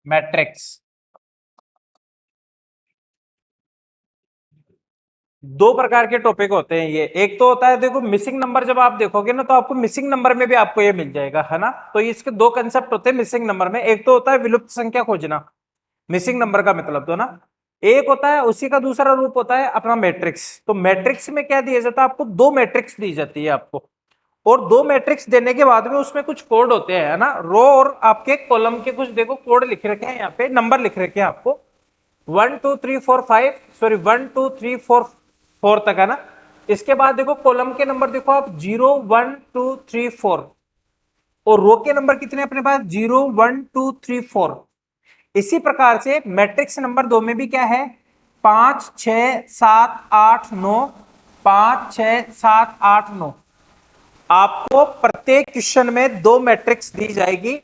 Matrix. दो प्रकार के टॉपिक होते हैं ये। एक तो होता है देखो मिसिंग नंबर, जब आप देखोगे ना तो आपको मिसिंग नंबर में भी आपको ये मिल जाएगा, है ना। तो इसके दो कंसेप्ट होते हैं मिसिंग नंबर में। एक तो होता है विलुप्त संख्या खोजना, मिसिंग नंबर का मतलब तो ना। एक होता है उसी का दूसरा रूप होता है अपना मैट्रिक्स। तो मैट्रिक्स में क्या दिया जाता है आपको, दो मैट्रिक्स दी जाती है आपको, और दो मैट्रिक्स देने के बाद में उसमें कुछ कोड होते हैं, है ना। रो और आपके कॉलम के कुछ देखो कोड लिख रखे हैं, यहाँ पे नंबर लिख रखे हैं आपको 1 2 3 4 5, सॉरी 1 2 3 4 4 तक, है ना। इसके बाद देखो कॉलम के नंबर देखो आप 0 1 2 3 4, और रो के नंबर कितने अपने पास 0 1 2 3 4। इसी प्रकार से मैट्रिक्स नंबर दो में भी क्या है 5 6 7 8 9, 5 6 7 8 9। आपको प्रत्येक क्वेश्चन में दो मैट्रिक्स दी जाएगी।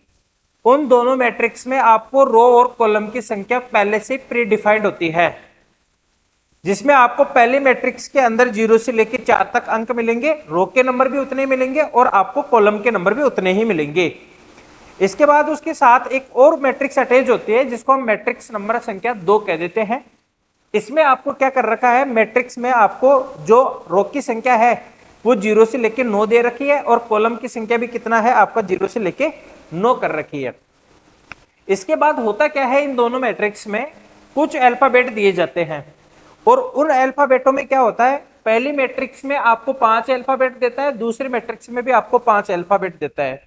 उन दोनों मैट्रिक्स में आपको रो और कॉलम की संख्या पहले से प्री डिफाइंड होती है, जिसमें आपको पहले मैट्रिक्स के अंदर 0 से लेकर 4 तक अंक मिलेंगे, रो के नंबर भी उतने मिलेंगे और आपको कॉलम के नंबर भी उतने ही मिलेंगे। इसके बाद उसके साथ एक और मैट्रिक्स अटैच होती है जिसको हम मैट्रिक्स नंबर संख्या 2 कह देते हैं। इसमें आपको क्या कर रखा है, मैट्रिक्स में आपको जो रो की संख्या है वो 0 से लेके 9 दे रखी है, और कॉलम की संख्या भी कितना है आपका 0 से लेके 9 कर रखी है। इसके बाद होता क्या है, इन दोनों मैट्रिक्स में कुछ अल्फाबेट दिए जाते हैं, और उन अल्फाबेटों में क्या होता है, पहली मैट्रिक्स में आपको 5 अल्फाबेट देता है, दूसरी मैट्रिक्स में भी आपको 5 अल्फाबेट देता है।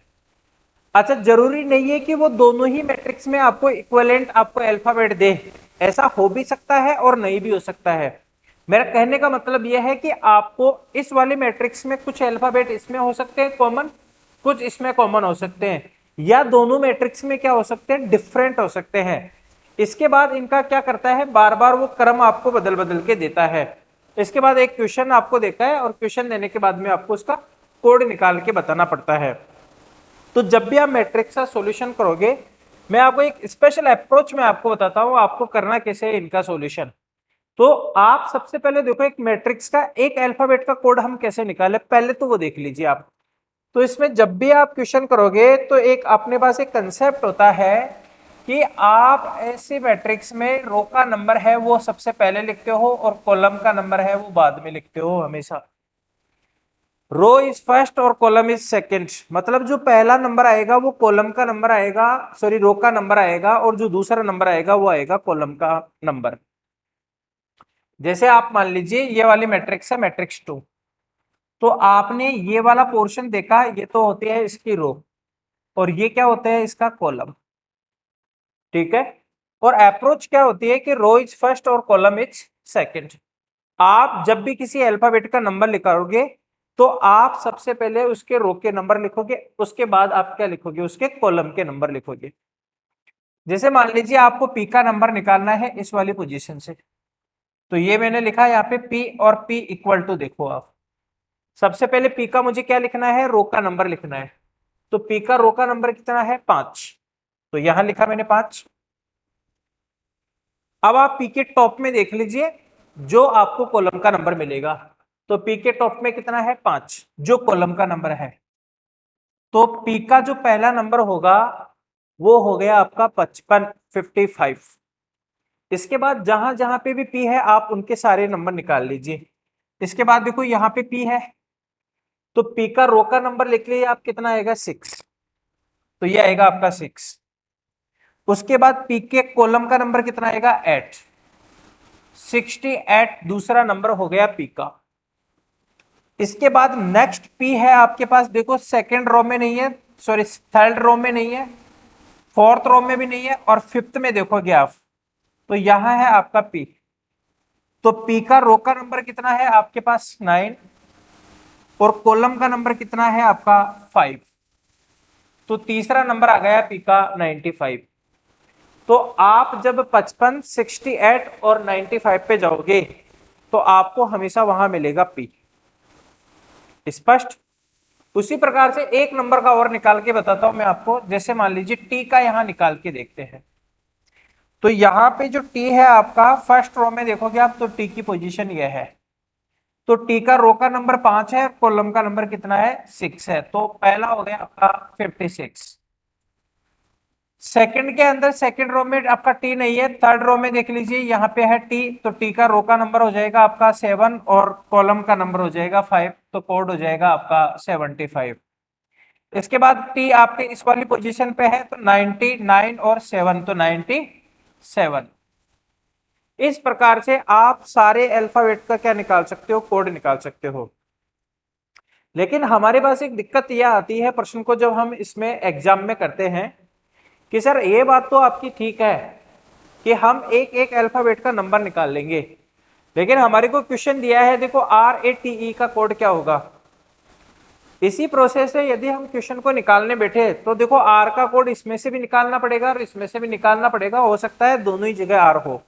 अच्छा, जरूरी नहीं है कि वो दोनों ही मैट्रिक्स में आपको इक्विवेलेंट आपको अल्फाबेट दे, ऐसा हो भी सकता है और नहीं भी हो सकता है। मेरा कहने का मतलब यह है कि आपको इस वाली मैट्रिक्स में कुछ अल्फाबेट इसमें हो सकते हैं कॉमन, कुछ इसमें कॉमन हो सकते हैं, या दोनों मैट्रिक्स में क्या हो सकते हैं डिफरेंट हो सकते हैं। इसके बाद इनका क्या करता है, बार बार वो क्रम आपको बदल बदल के देता है। इसके बाद एक क्वेश्चन आपको देखा है, और क्वेश्चन देने के बाद में आपको उसका कोड निकाल के बताना पड़ता है। तो जब भी आप मैट्रिक्स का सॉल्यूशन करोगे, मैं आपको एक स्पेशल अप्रोच में आपको बताता हूं आपको करना कैसे है इनका सॉल्यूशन। तो आप सबसे पहले देखो एक मैट्रिक्स का एक अल्फाबेट का कोड हम कैसे निकाले, पहले तो वो देख लीजिए आप। तो इसमें जब भी आप क्वेश्चन करोगे तो एक अपने पास एक कंसेप्ट होता है कि आप ऐसे मैट्रिक्स में रो का नंबर है वो सबसे पहले लिखते हो और कॉलम का नंबर है वो बाद में लिखते हो हमेशा। रो इज फर्स्ट और कॉलम इज सेकंड, मतलब जो पहला नंबर आएगा वो कॉलम का नंबर आएगा, सॉरी रो का नंबर आएगा, और जो दूसरा नंबर आएगा वो आएगा कॉलम का नंबर। जैसे आप मान लीजिए ये वाली मैट्रिक्स है मैट्रिक्स 2, तो आपने ये वाला पोर्शन देखा, ये तो होती है इसकी रो, और ये क्या होता है इसका कॉलम, ठीक है। और अप्रोच क्या होती है कि रो इज फर्स्ट और कॉलम इज सेकंड। आप जब भी किसी अल्फाबेट का नंबर लिखोगे तो आप सबसे पहले उसके रो के नंबर लिखोगे, उसके बाद आप क्या लिखोगे, उसके कॉलम के नंबर लिखोगे। जैसे मान लीजिए आपको पी का नंबर निकालना है इस वाली पोजीशन से, तो ये मैंने लिखा यहाँ पे पी, और पी इक्वल टू देखो आप, सबसे पहले पी का मुझे क्या लिखना है, रो का नंबर लिखना है। तो पी का रो का नंबर कितना है 5, तो यहां लिखा मैंने 5। अब आप पी के टॉप में देख लीजिए जो आपको कॉलम का नंबर मिलेगा, तो पी के टॉप में कितना है 5 जो कॉलम का नंबर है। तो पी का जो पहला नंबर होगा वो हो गया आपका 55। इसके बाद जहां जहां पे भी पी है आप उनके सारे नंबर निकाल लीजिए। इसके बाद देखो यहाँ पे पी है, तो पी का रो का नंबर लिख लीजिए आप, कितना आएगा 6, तो ये आएगा आपका 6। उसके बाद पी के कॉलम का नंबर कितना आएगा 8, 68 दूसरा नंबर हो गया पी का। इसके बाद नेक्स्ट पी है आपके पास, देखो सेकंड रो में नहीं है, सॉरी थर्ड रो में नहीं है, फोर्थ रो में भी नहीं है, और फिफ्थ में देखोगे आप तो यहां है आपका पी। तो पी का रो का नंबर कितना है आपके पास 9, और कॉलम का नंबर कितना है आपका 5, तो तीसरा नंबर आ गया पी का 95। तो आप जब 55, 68 और 95 पे जाओगे तो आपको हमेशा वहां मिलेगा पी। स्पष्ट। उसी प्रकार से एक नंबर का और निकाल के बताता हूं मैं आपको, जैसे मान लीजिए टी का यहां निकाल के देखते हैं। तो यहां पे जो टी है आपका फर्स्ट रो में देखोगे आप, तो टी की पोजीशन यह है, तो टी का रो का नंबर 5 है, कॉलम का नंबर कितना है 6 है, तो पहला हो गया आपका 56। सेकंड के अंदर सेकंड रो में आपका टी नहीं है, थर्ड रो में देख लीजिए यहाँ पे है टी, तो टी का रो का नंबर हो जाएगा आपका 7 और कॉलम का नंबर हो जाएगा 5, तो कोड हो जाएगा आपका 75। इसके बाद टी आपके इस वाली पोजीशन पे है तो 99 और 7 तो 97। इस प्रकार से आप सारे अल्फाबेट का क्या निकाल सकते हो, कोड निकाल सकते हो। लेकिन हमारे पास एक दिक्कत यह आती है प्रश्न को जब हम इसमें एग्जाम में करते हैं कि सर ये बात तो आपकी ठीक है कि हम एक एक अल्फाबेट का नंबर निकाल लेंगे, लेकिन हमारे को क्वेश्चन दिया है देखो RATE का कोड क्या होगा। इसी प्रोसेस से यदि हम क्वेश्चन को निकालने बैठे तो देखो R का कोड इसमें से भी निकालना पड़ेगा और इसमें से भी निकालना पड़ेगा, हो सकता है दोनों ही जगह R हो।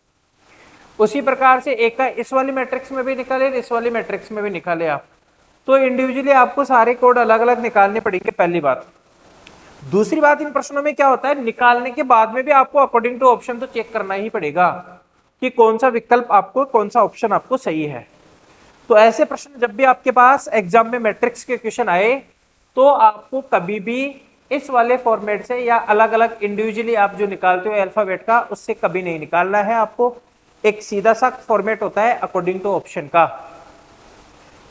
उसी प्रकार से एक का इस वाली मैट्रिक्स में भी निकाले, इस वाली मैट्रिक्स में भी निकाले आप, तो इंडिविजुअली आपको सारे कोड अलग अलग निकालने पड़ेंगे, पहली बात। दूसरी बात, इन प्रश्नों में क्या होता है, निकालने के बाद में भी आपको अकॉर्डिंग टू ऑप्शन तो चेक करना ही पड़ेगा कि कौन सा विकल्प आपको, कौन सा ऑप्शन आपको सही है। तो ऐसे प्रश्न जब भी आपके पास एग्जाम में मैट्रिक्स के क्वेश्चन आए तो आपको कभी भी इस वाले फॉर्मेट से या अलग अलग इंडिविजुअली आप जो निकालते हो अल्फाबेट का, उससे कभी नहीं निकालना है आपको। एक सीधा सा फॉर्मेट होता है अकॉर्डिंग टू ऑप्शन का।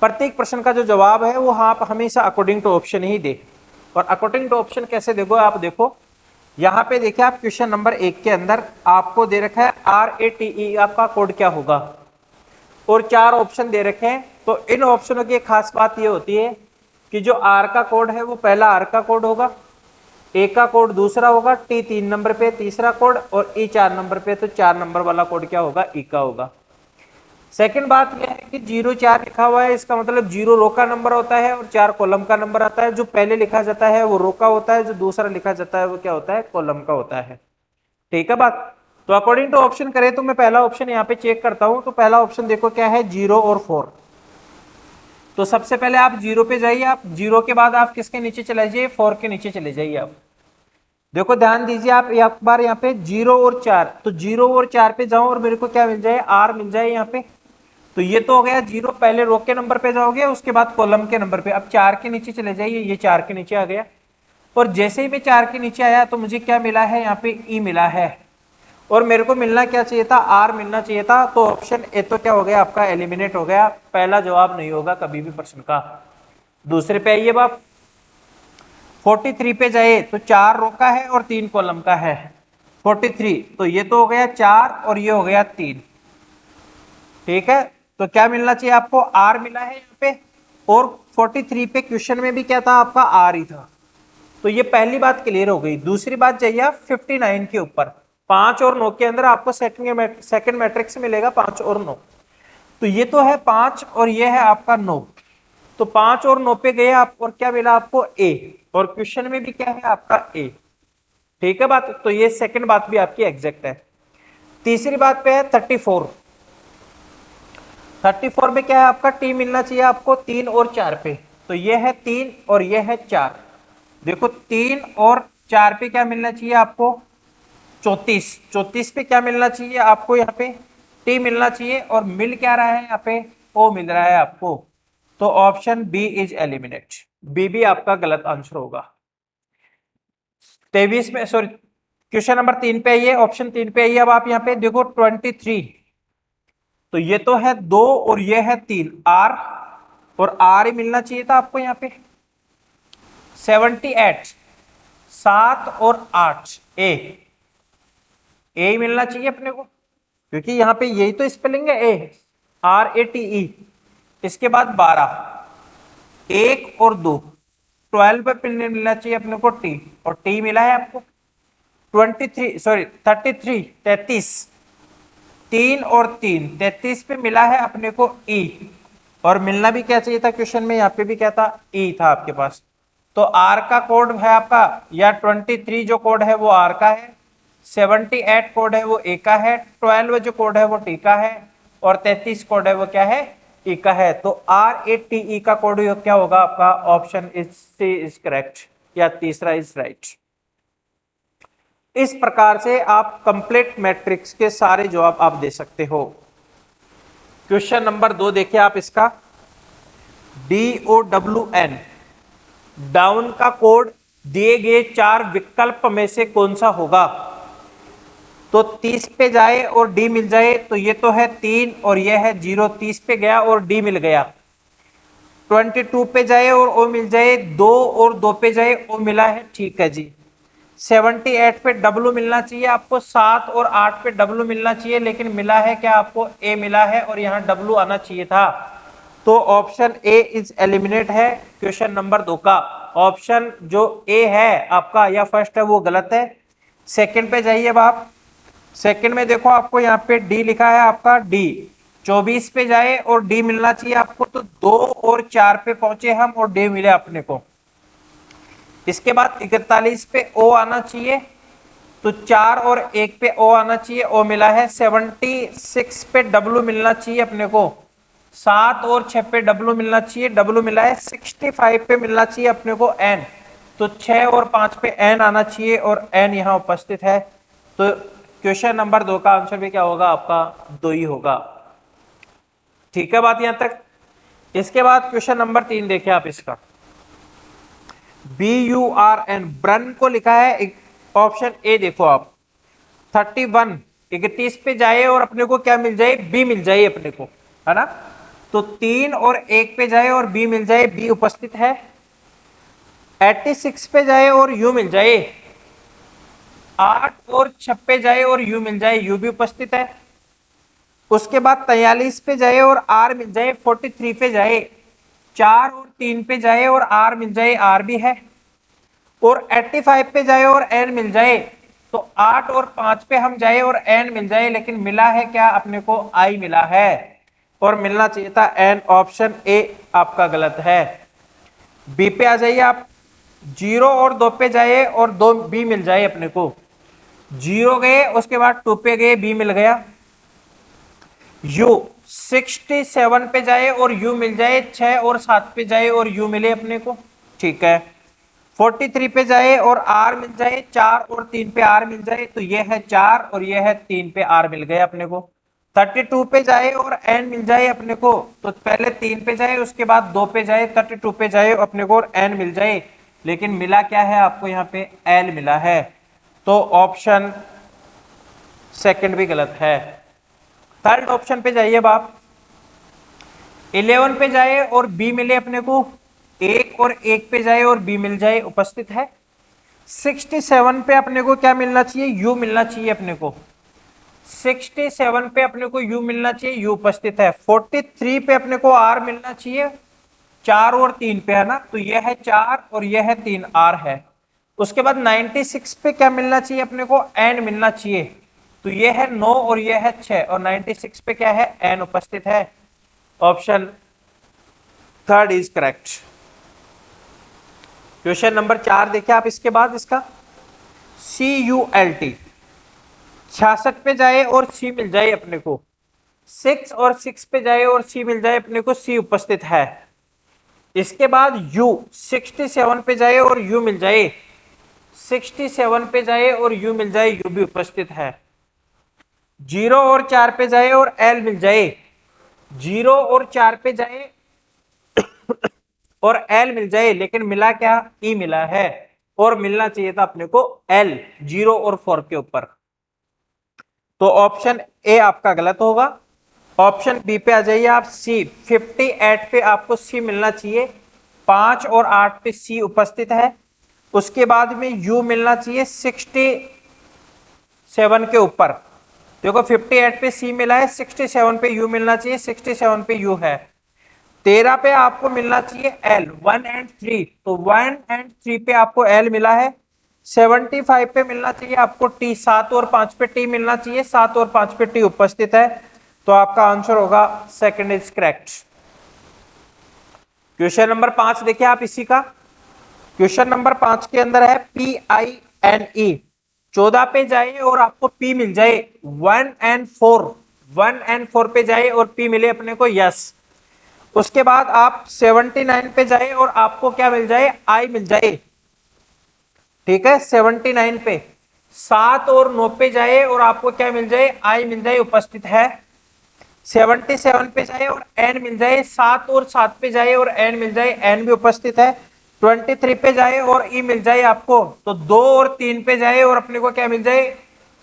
प्रत्येक प्रश्न का जो जवाब है वो आप हमेशा अकॉर्डिंग टू ऑप्शन ही दे। और अकॉर्डिंग टू ऑप्शन कैसे देखो, आप देखो यहाँ पे देखिए, आप क्वेश्चन नंबर 1 के अंदर आपको दे रखा है RATE आपका कोड क्या होगा और 4 ऑप्शन दे रखे हैं। तो इन ऑप्शनों की खास बात ये होती है कि जो R का कोड है वो पहला R का कोड होगा, A का कोड दूसरा होगा, T 3 नंबर पे तीसरा कोड और E 4 नंबर पे, तो 4 नंबर वाला कोड क्या होगा, E का होगा। सेकंड बात यह है कि 0-4 लिखा हुआ है, इसका मतलब 0 रो का नंबर होता है और 4 कॉलम का नंबर आता है। जो पहले लिखा जाता है वो रो का होता है, जो दूसरा लिखा जाता है वो क्या होता है, कॉलम का होता है। ठीक है बात। तो अकॉर्डिंग टू ऑप्शन करें तो मैं पहला ऑप्शन यहाँ पे चेक करता हूं, तो पहला ऑप्शन देखो क्या है, 0 और 4। तो सबसे पहले आप 0 पे जाइए, आप 0 के बाद आप किसके नीचे चले जाइए, 4 के नीचे चले जाइए। आप देखो ध्यान दीजिए, आप एक बार यहाँ पे 0 और 4, तो 0 और 4 पे जाऊं और मेरे को क्या मिल जाए, R मिल जाए यहाँ पे। तो ये तो हो गया 0, पहले रो के नंबर पे जाओगे उसके बाद कॉलम के नंबर पे। अब 4 के नीचे चले जाइए, ये 4 के नीचे आ गया और जैसे ही मैं 4 के नीचे आया तो मुझे क्या मिला है, यहाँ पे E मिला है और मेरे को मिलना क्या चाहिए था, R मिलना चाहिए था। तो ऑप्शन ए तो क्या हो गया आपका, एलिमिनेट हो गया, पहला जवाब नहीं होगा कभी भी प्रश्न का। दूसरे पे आइए बाप, 43 पे जाए तो 4 रो का है और 3 कॉलम का है 43, तो ये तो हो गया 4 और ये हो गया 3। ठीक है, तो क्या मिलना चाहिए आपको, R मिला है यहाँ पे और 43 पे क्वेश्चन में भी क्या था आपका, R ही था। तो ये पहली बात क्लियर हो गई। दूसरी बात चाहिए आप 59 के ऊपर, 5 और 9 के अंदर आपको सेकंड मैट्रिक्स मिलेगा 5 और 9। तो ये तो है 5 और ये है आपका 9, तो 5 और 9 पे गए आप और क्या मिला आपको, A, और क्वेश्चन में भी क्या है आपका A। ठीक है बात, तो ये सेकंड बात भी आपकी एग्जैक्ट है। तीसरी बात पे है 34 में क्या है आपका, T मिलना चाहिए आपको 3 और 4 पे, तो ये है 3 और ये है 4। देखो 3 और 4 पे क्या मिलना चाहिए आपको, 34 पे क्या मिलना चाहिए आपको, यहाँ पे T मिलना चाहिए और मिल क्या रहा है यहाँ पे, O मिल रहा है आपको। तो option B is eliminate, B भी आपका गलत आंसर होगा। 23 में, सॉरी क्वेश्चन नंबर 3 पे आइए, ऑप्शन 3 पे आइए। अब आप यहाँ पे देखो 23, तो ये तो है 2 और ये है 3, R और R ही मिलना चाहिए था आपको यहाँ पे। 78, 7 और 8, A ही मिलना चाहिए अपने को, क्योंकि यहाँ पे यही तो स्पेलिंग है, RATE। इसके बाद 12, 1 और 2, 12 पे मिलना चाहिए अपने को T, और T मिला है आपको। 33, 3 और 3, 33 पे मिला है अपने को E, और मिलना भी क्या चाहिए था क्वेश्चन में, यहाँ पे भी क्या था, E था आपके पास। तो R का कोड है आपका, या 23 जो कोड है वो R का है, 78 कोड है वो A का है, 12 जो कोड है वो T का है, और 33 कोड है वो क्या है, E का है। तो RATE का कोड क्या होगा आपका, ऑप्शन C इज करेक्ट, या तीसरा इज राइट। इस प्रकार से आप कंप्लीट मैट्रिक्स के सारे जवाब आप दे सकते हो। क्वेश्चन नंबर 2 देखिए आप इसका, DOWN, डाउन का कोड दिए गए 4 विकल्प में से कौन सा होगा। तो 30 पे जाए और डी मिल जाए, तो ये तो है 3 और ये है 0, 30 पे गया और डी मिल गया। 22 पे जाए और ओ मिल जाए, 2 और 2 पे जाए ओ मिला है, ठीक है जी। 78 पे डब्लू मिलना चाहिए आपको, 7 और 8 पे डब्लू मिलना चाहिए, लेकिन मिला है क्या आपको, ए मिला है और यहाँ डब्लू आना चाहिए था। तो ऑप्शन ए इज एलिमिनेट है क्वेश्चन नंबर 2 का। ऑप्शन जो ए है आपका या फर्स्ट है वो गलत है। सेकंड पे जाइए अब आप। सेकंड में देखो आपको यहाँ पे डी लिखा है आपका, डी 24 पे जाए और डी मिलना चाहिए आपको, तो 2 और 4 पे पहुंचे हम और डी मिले अपने को। इसके बाद 41 पे ओ आना चाहिए, तो 4 और 1 पे ओ आना चाहिए, ओ मिला है। 76 पे डब्लू मिलना चाहिए अपने को, 7 और 6 पे डब्लू मिलना चाहिए, डब्लू मिला है। 65 पे मिलना चाहिए अपने को एन, तो 6 और 5 पे एन आना चाहिए और एन यहाँ उपस्थित है। तो क्वेश्चन नंबर 2 का आंसर भी क्या होगा आपका, 2 ही होगा। ठीक है बात यहां तक। इसके बाद क्वेश्चन नंबर 3 देखिए आप इसका, BURN ब्रन को लिखा है ऑप्शन ए, देखो आप 31 31 पे जाए और अपने को क्या मिल जाए, बी मिल जाए अपने को, है ना। तो 3 और 1 पे जाए और बी मिल जाए, बी उपस्थित है। 86 पे जाए और यू मिल जाए, 8 और 6 पे जाए और यू मिल जाए, यू भी उपस्थित है। उसके बाद 43 पे जाए और आर मिल जाए, 43 पे जाए, 4 और 3 पे जाए और आर मिल जाए, आर भी है। और 85 पे जाए और एन मिल जाए, तो 8 और 5 पे हम जाए और एन मिल जाए, लेकिन मिला है क्या अपने को, आई मिला है और मिलना चाहिए था एन। ऑप्शन ए आपका गलत है। बी पे आ जाइए आप। 0 और 2 पे जाए और 2 बी मिल जाए अपने को, 0 गए, उसके बाद 2 पे गए, बी मिल गया। यू 67 पे जाए और यू मिल जाए, 6 और 7 पे जाए और यू मिले अपने को, ठीक है। 43 पे जाए और आर मिल जाए, 4 और 3 पे आर मिल जाए, तो ये है 4 और ये है 3 पे आर मिल गए अपने को। 32 पे जाए और एन मिल जाए अपने को, तो पहले 3 पे जाए उसके बाद 2 पे जाए, 32 पे जाए अपने को और एन मिल जाए, लेकिन मिला क्या है आपको यहाँ पे, एल मिला है। तो ऑप्शन सेकंड भी गलत है। थर्ड ऑप्शन पे जाइए अब आप। 11 पे जाए और बी मिले अपने को, 1 और 1 पे जाए और बी मिल जाए, उपस्थित है। 67 पे अपने को क्या मिलना चाहिए, यू मिलना चाहिए अपने को, 67 पे अपने को यू मिलना चाहिए, यू उपस्थित है। 43 पे अपने को आर मिलना चाहिए, 4 और 3 पे, है ना, तो यह है 4 और यह है 3, आर है। उसके बाद 96 पे क्या मिलना चाहिए अपने को, एन मिलना चाहिए, तो ये है 9 और ये है 6 और 96 पे क्या है, एन उपस्थित है। Option third is correct. Question number 4 देखिए आप इसके बाद इसका, CULT 66 पे जाए और सी मिल जाए अपने को, 6 और 6 पे जाए और सी मिल जाए अपने को, सी उपस्थित है। इसके बाद यू 67 पे जाए और यू मिल जाए, 67 पे जाए और यू मिल जाए, यू भी उपस्थित है। 0 और 4 पे जाए और एल मिल जाए, 0 और 4 पे जाए और एल मिल जाए, लेकिन मिला क्या, ई मिला है और मिलना चाहिए था अपने को एल 0 और 4 के ऊपर। तो ऑप्शन ए आपका गलत होगा। ऑप्शन बी पे आ जाइए आप, सी 58 पे आपको सी मिलना चाहिए, 5 और 8 पे सी उपस्थित है। उसके बाद में यू मिलना चाहिए 67 के ऊपर, देखो 58 पे सी मिला है, 67 पे यू मिलना चाहिए, 67 पे यू है। 13 पे आपको मिलना चाहिए एल, 1 एंड 3, तो 1 एंड 3 पे आपको एल मिला है। 75 पे मिलना चाहिए आपको टी, 7 और 5 पे टी मिलना चाहिए, 7 और 5 पे टी उपस्थित है। तो आपका आंसर होगा second is correct. Question number 5 देखिए आप इसी का। क्वेश्चन नंबर 5 के अंदर है PINE, 14 पे जाए और आपको P मिल जाए, 1 एंड 4 पे जाए और P मिले अपने को, यस। उसके बाद आप 79 पे जाए और आपको क्या मिल जाए, I मिल जाए, ठीक है। 79 पे 7 और 9 पे जाए और आपको क्या मिल जाए, I मिल जाए, उपस्थित है। 77 पे जाए और N मिल जाए, 7 और 7 पे जाए और N मिल जाए, N भी उपस्थित है। 23 पे जाए और ई मिल जाए आपको, तो 2 और 3 पे जाए और अपने को क्या मिल जाए,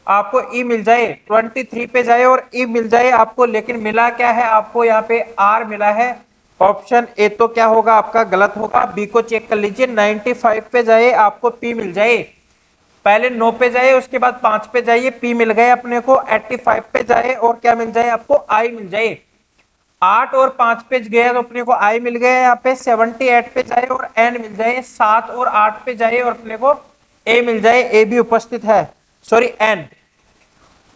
आपको ई मिल जाए। 23 पे जाए और ई मिल जाए आपको, लेकिन मिला क्या है आपको, यहाँ पे आर मिला है। ऑप्शन ए तो क्या होगा आपका, गलत होगा। बी को चेक कर लीजिए। 95 पे जाए आपको पी मिल जाए, पहले 9 पे जाए उसके बाद 5 पे जाइए, पी मिल गए अपने को। 85 पे जाए और क्या मिल जाए आपको, आई मिल जाए। 8 और 5 पे गया तो अपने को आई मिल गया यहाँ पे। 78 पे जाए और एन मिल जाए। 7 और 8 पे जाए और अपने को ए मिल जाए, ए भी उपस्थित है, सॉरी एन।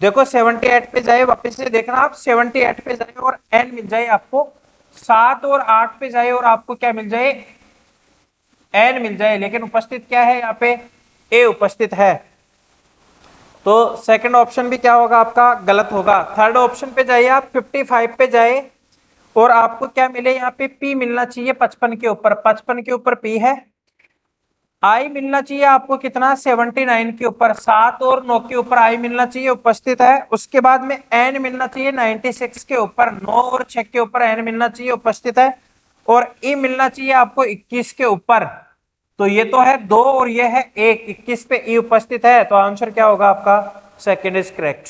देखो 78 पे जाए, वापस से देखना आप, 78 पे जाए और एन मिल जाए आपको। 7 और 8 पे जाए और आपको क्या मिल जाए, एन मिल जाए, लेकिन उपस्थित क्या है यहाँ पे, ए उपस्थित है। तो सेकंड ऑप्शन भी क्या होगा आपका, गलत होगा। थर्ड ऑप्शन पे जाइए आप, 55 पे जाए और आपको क्या मिले, यहाँ पे पी मिलना चाहिए 55 के ऊपर। 55 के ऊपर पी है। आई मिलना चाहिए आपको कितना, 79 के ऊपर। 7 और 9 के ऊपर आई मिलना चाहिए, उपस्थित है। उसके बाद में एन मिलना चाहिए 96 के ऊपर। 9 और 6 के ऊपर एन मिलना चाहिए, उपस्थित है। और ई मिलना चाहिए आपको 21 के ऊपर। तो ये तो है 2 और ये है 1, 21 पे ई उपस्थित है। तो आंसर क्या होगा आपका, सेकंड इज करेक्ट।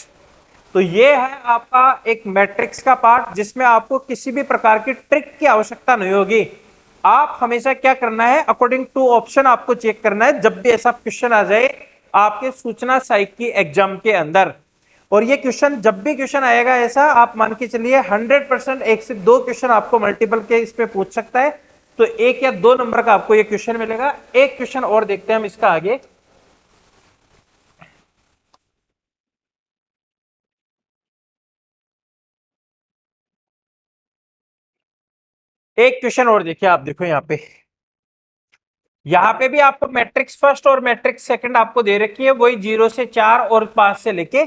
तो ये है आपका एक मैट्रिक्स का पार्ट, जिसमें आपको किसी भी प्रकार की ट्रिक की आवश्यकता नहीं होगी। आप हमेशा क्या करना है, अकॉर्डिंग टू ऑप्शन आपको चेक करना है जब भी ऐसा क्वेश्चन आ जाए आपके सूचना साइक की एग्जाम के अंदर। और ये क्वेश्चन जब भी क्वेश्चन आएगा ऐसा, आप मान के चलिए 100% 1 से 2 क्वेश्चन आपको मल्टीपल के इस पे पूछ सकता है। तो 1 या 2 नंबर का आपको ये क्वेश्चन मिलेगा। एक क्वेश्चन और देखते हैं हम इसका आगे। एक क्वेश्चन और देखिए आप, देखो यहाँ पे भी आपको मैट्रिक्स फर्स्ट और मैट्रिक्स सेकंड आपको दे रखी है, वही 0 से 4 और 5 से लेके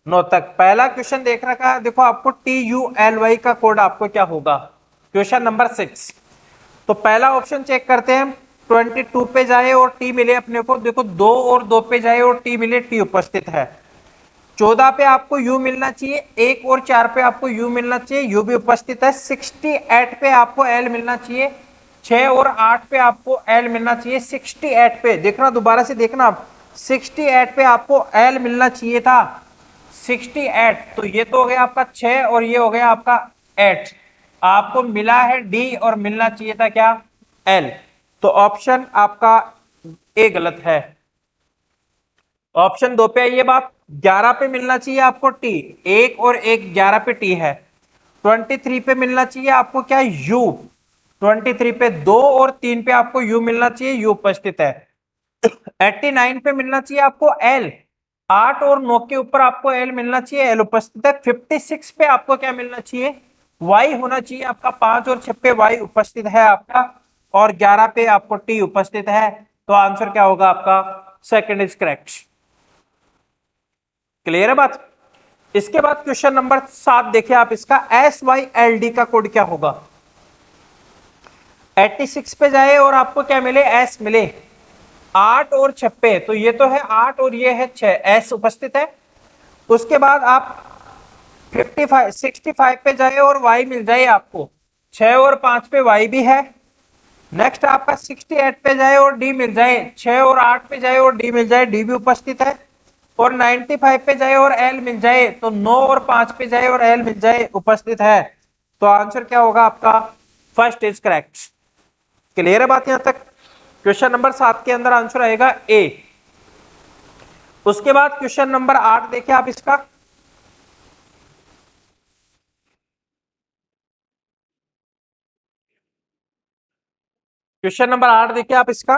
9 तक। पहला क्वेश्चन देख रखा है, देखो आपको TULY का कोड आपको क्या होगा, क्वेश्चन नंबर 6। तो पहला ऑप्शन चेक करते हैं। 22 पे जाए और टी मिले अपने को, देखो 2 और 2 पे जाए और टी मिले, टी उपस्थित है। 14 पे आपको यू मिलना चाहिए, 1 और 4 पे आपको यू मिलना चाहिए, यू भी उपस्थित है। 68 पे आपको एल मिलना चाहिए, 6 और 8 पे आपको एल मिलना चाहिए। 68 पे देखना, दोबारा से देखना आप, 68 पे आपको एल मिलना चाहिए था, 68। तो ये तो हो गया आपका 6 और ये हो गया आपका 8। आपको मिला है डी और मिलना चाहिए था क्या, एल। तो ऑप्शन आपका ए गलत है। ऑप्शन 2 पे आइए बाप, 11 पे मिलना चाहिए आपको टी, 1 और 1 11 पे टी है। 23 पे मिलना चाहिए आपको क्या, यू। 23 पे 2 और 3 पे आपको यू मिलना चाहिए, यू उपस्थित है। 89 पे मिलना चाहिए आपको एल, 8 और 9 के ऊपर आपको एल मिलना चाहिए, एल उपस्थित है। 56 पे आपको क्या मिलना चाहिए, वाई होना चाहिए आपका, 5 और 6 पे वाई उपस्थित है आपका, और 11 पे आपको टी उपस्थित है। तो आंसर क्या होगा आपका, सेकंड इज करेक्ट। क्लियर है बात। इसके बाद क्वेश्चन नंबर 7 देखिए आप, इसका SYLD का कोड क्या होगा। 86 पे जाए और आपको क्या मिले, एस मिले, 8 और 6 पे, तो ये तो है 8 और ये है 6, एस उपस्थित है। उसके बाद आप 65 पे जाए और वाई मिल जाए आपको, 6 और 5 पे वाई भी है। नेक्स्ट आपका 68 पे जाए और डी मिल जाए, 6 और 8 पे जाए और डी मिल जाए, डी भी उपस्थित है। और 95 पे जाए और एल मिल जाए, तो 9 और 5 पे जाए और एल मिल जाए, उपस्थित है। तो आंसर क्या होगा आपका, फर्स्ट इज करेक्ट। क्लियर है बात यहां तक। क्वेश्चन नंबर 7 के अंदर आंसर आएगा ए। उसके बाद क्वेश्चन नंबर 8 देखिए आप इसका। क्वेश्चन नंबर 8 देखिए आप इसका।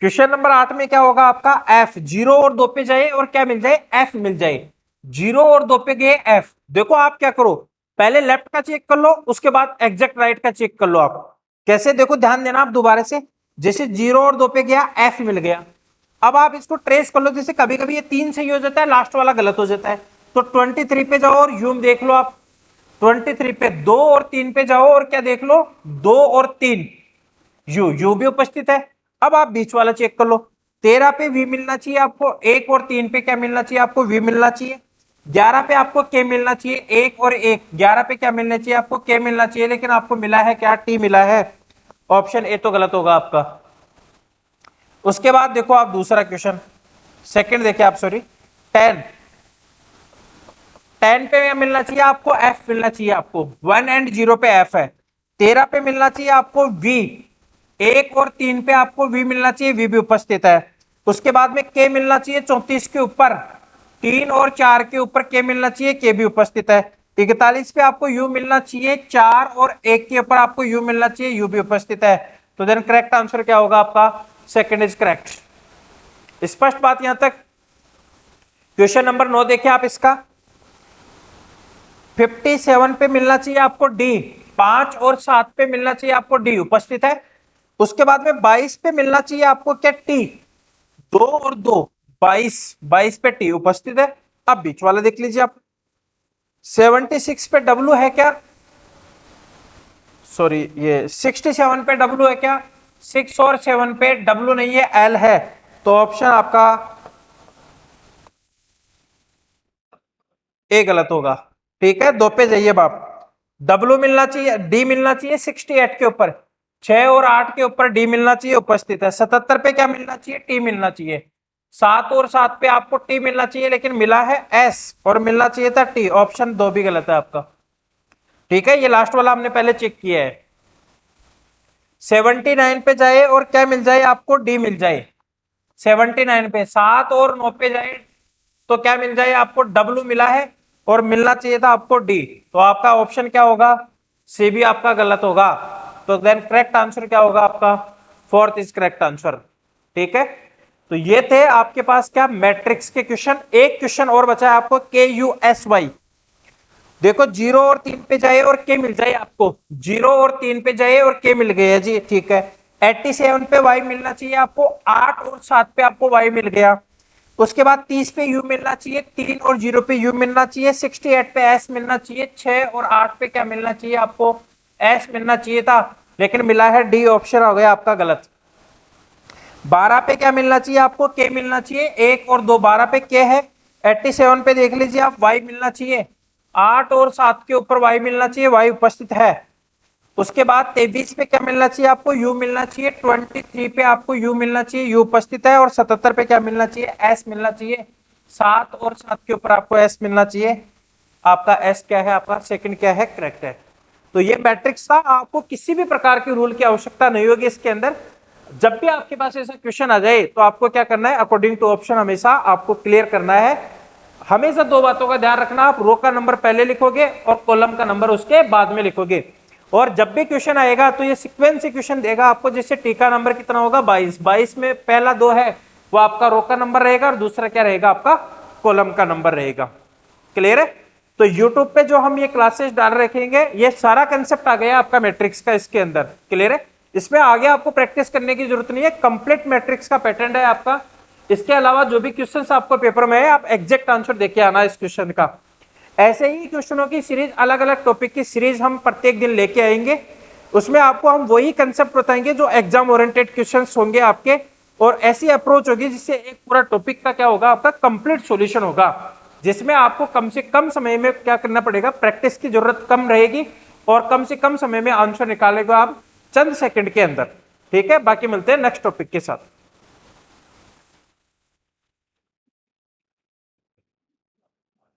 क्वेश्चन नंबर 8 में क्या होगा आपका, एफ। 0 और 2 पे जाए और क्या मिल जाए, एफ मिल जाए। 0 और 2 पे गए एफ, देखो आप क्या करो, पहले लेफ्ट का चेक कर लो, उसके बाद एग्जैक्ट राइट का चेक कर लो। आप कैसे, देखो ध्यान देना आप दोबारा से। जैसे 0 और 2 पे गया, एफ मिल गया। अब आप इसको ट्रेस कर लो, जैसे कभी कभी ये 3 सही हो जाता है, लास्ट वाला गलत हो जाता है। तो 23 पे जाओ और यूम देख लो आप, 23 पे 2 और 3 पे जाओ और क्या देख लो, 2 और 3, यू भी उपस्थित है। अब आप बीच वाला चेक कर लो, 13 पे वी मिलना चाहिए आपको, 1 और 3 पे क्या मिलना चाहिए आपको, वी मिलना चाहिए। 11 पे आपको के मिलना चाहिए, 1 और 1, 11 पे क्या मिलना चाहिए आपको, के मिलना चाहिए, लेकिन आपको मिला है क्या, टी मिला है। ऑप्शन ए तो गलत होगा आपका। उसके बाद देखो आप दूसरा क्वेश्चन, सेकंड देखिए आप, सॉरी 10 पे मिलना चाहिए आपको एफ मिलना चाहिए आपको, 1 एंड 0 पे एफ है। 13 पे मिलना चाहिए आपको वी, 1 और 3 पे आपको वी मिलना चाहिए, वी भी उपस्थित है। उसके बाद में के मिलना चाहिए 34 के ऊपर, 3 और 4 के ऊपर के मिलना चाहिए, के भी उपस्थित है। 41 पे आपको यू मिलना चाहिए, 4 और 1 के ऊपर आपको यू मिलना चाहिए, यू भी उपस्थित है। तो देन करेक्ट आंसर क्या होगा आपका, सेकंड इज करेक्ट। स्पष्ट बात यहां तक। क्वेश्चन नंबर 9 देखिए आप इसका, 57 पे मिलना चाहिए आपको डी, 5 और 7 पे मिलना चाहिए आपको डी, उपस्थित है। उसके बाद में 22 पे मिलना चाहिए आपको क्या, टी, 2 और 2, 22 पे टी उपस्थित है। अब बीच वाला देख लीजिए आप, 76 पे डब्ल्यू है क्या, सॉरी ये 67 पे डब्ल्यू है क्या, 6 और 7 पे डब्ल्यू नहीं है, एल है। तो ऑप्शन आपका ए गलत होगा। ठीक है, 2 पे जाइए बाप, डब्ल्यू मिलना चाहिए, डी मिलना चाहिए 68 के ऊपर, 6 और 8 के ऊपर डी मिलना चाहिए, उपस्थित है। 77 पे क्या मिलना चाहिए, टी मिलना चाहिए। 7 और 7 पे आपको टी मिलना चाहिए, लेकिन मिला है एस और मिलना चाहिए था टी। ऑप्शन 2 भी गलत है आपका। ठीक है, ये लास्ट वाला हमने पहले चेक किया है। 79 पे जाए और क्या मिल जाए आपको, डी मिल जाए। 79 पे 7 और 9 पे जाए तो क्या मिल जाए आपको, डब्ल्यू मिला है और मिलना चाहिए था आपको डी। तो आपका ऑप्शन क्या होगा, सी भी आपका गलत होगा। तो देन करेक्ट आंसर क्या होगा आपका, फोर्थ इज करेक्ट आंसर। ठीक है, तो ये थे आपके पास क्या, मैट्रिक्स के क्वेश्चन। एक क्वेश्चन और बचा है आपको, के यू एस वाई। देखो 0 और 3 पे जाए और के मिल जाए आपको, 0 और 3 पे जाए और के मिल गया जी, ठीक है। 87 पे वाई मिलना चाहिए आपको, 8 और 7 पे आपको वाई मिल गया। उसके बाद 30 पे यू मिलना चाहिए, 3 और 0 पे यू मिलना चाहिए। 68 पे एस मिलना चाहिए, 6 और 8 पे क्या मिलना चाहिए आपको, एस मिलना चाहिए था, लेकिन मिला है डी। ऑप्शन हो गया आपका गलत। 12 पे क्या मिलना चाहिए आपको, के मिलना चाहिए, 1 और 2, 12 पे के है। 87 पे देख लीजिए आप, वाई मिलना चाहिए, 8 और 7 के ऊपर वाई मिलना चाहिए, वाई उपस्थित है। उसके बाद 23 पे क्या मिलना चाहिए आपको, यू मिलना चाहिए। 23 पे आपको यू मिलना चाहिए, यू उपस्थित है। और 77 पे क्या मिलना चाहिए, एस मिलना चाहिए। 7 और 7 के ऊपर आपको एस मिलना चाहिए। आपका एस क्या है, आपका सेकंड क्या है, करेक्ट है। तो ये मैट्रिक्स था, आपको किसी भी प्रकार के रूल की आवश्यकता नहीं होगी इसके अंदर। जब भी आपके पास ऐसा क्वेश्चन आ जाए तो आपको क्या करना है, अकॉर्डिंग टू ऑप्शन हमेशा आपको क्लियर करना है। हमेशा 2 बातों का ध्यान रखना, आप रो का नंबर पहले लिखोगे और कॉलम का नंबर उसके बाद में लिखोगे। और जब भी क्वेश्चन आएगा तो ये सीक्वेंस से क्वेश्चन देगा आपको, जैसे टीका नंबर कितना होगा 22 में पहला 2 है वो आपका रो का नंबर रहेगा और दूसरा क्या रहेगा आपका कॉलम का नंबर रहेगा। क्लियर है। तो यूट्यूब पे जो हम ये क्लासेस डाल रखेंगे, ये सारा कंसेप्ट आ गया आपका मैट्रिक्स का इसके अंदर। क्लियर है, इसमें आगे आपको प्रैक्टिस करने की जरूरत नहीं है, कंप्लीट मैट्रिक्स का पैटर्न है आपका। इसके अलावा जो भी क्वेश्चंस आपको पेपर में है, आप एग्जैक्ट आंसर देके आना इस क्वेश्चन का। ऐसे ही क्वेश्चनों की सीरीज, अलग अलग टॉपिक की सीरीज हम प्रत्येक दिन लेके आएंगे। उसमें आपको हम वही कंसेप्ट बताएंगे जो एग्जाम ओरिएंटेड क्वेश्चंस होंगे आपके, और ऐसी अप्रोच होगी जिससे एक पूरा टॉपिक का क्या होगा, आपका कंप्लीट सॉल्यूशन होगा, जिसमें आपको कम से कम समय में क्या करना पड़ेगा, प्रैक्टिस की जरूरत कम रहेगी और कम से कम समय में आंसर निकालेगा आप चंद सेकंड के अंदर। ठीक है, बाकी मिलते हैं नेक्स्ट टॉपिक के साथ।